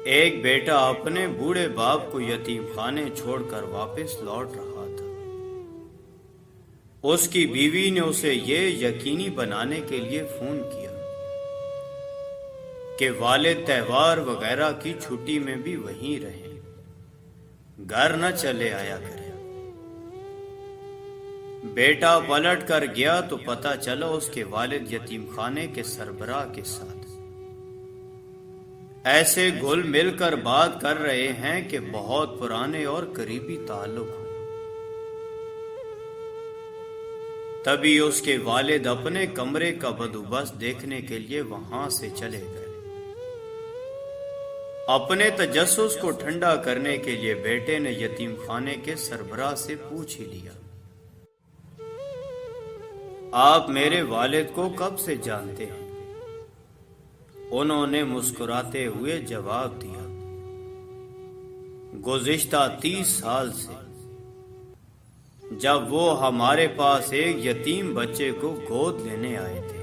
ایک بیٹا اپنے بوڑھے باپ کو یتیم خانے چھوڑ کر واپس لوٹ رہا تھا۔ اس کی بیوی نے اسے یہ یقینی بنانے کے لیے فون کیا کہ والد تہوار وغیرہ کی چھٹی میں بھی وہیں رہیں، گھر نہ چلے آیا کریں۔ بیٹا پلٹ کر گیا تو پتہ چلا اس کے والد یتیم خانے کے سربراہ کے ساتھ ایسے گھل مل کر بات کر رہے ہیں کہ بہت پرانے اور قریبی تعلق ہوں۔ تبھی اس کے والد اپنے کمرے کا بندوبست دیکھنے کے لیے وہاں سے چلے گئے۔ اپنے تجسس کو ٹھنڈا کرنے کے لیے بیٹے نے یتیم خانے کے سربراہ سے پوچھ ہی لیا، آپ میرے والد کو کب سے جانتے ہیں؟ انہوں نے مسکراتے ہوئے جواب دیا، گزشتہ 30 سال سے، جب وہ ہمارے پاس ایک یتیم بچے کو گود لینے آئے تھے۔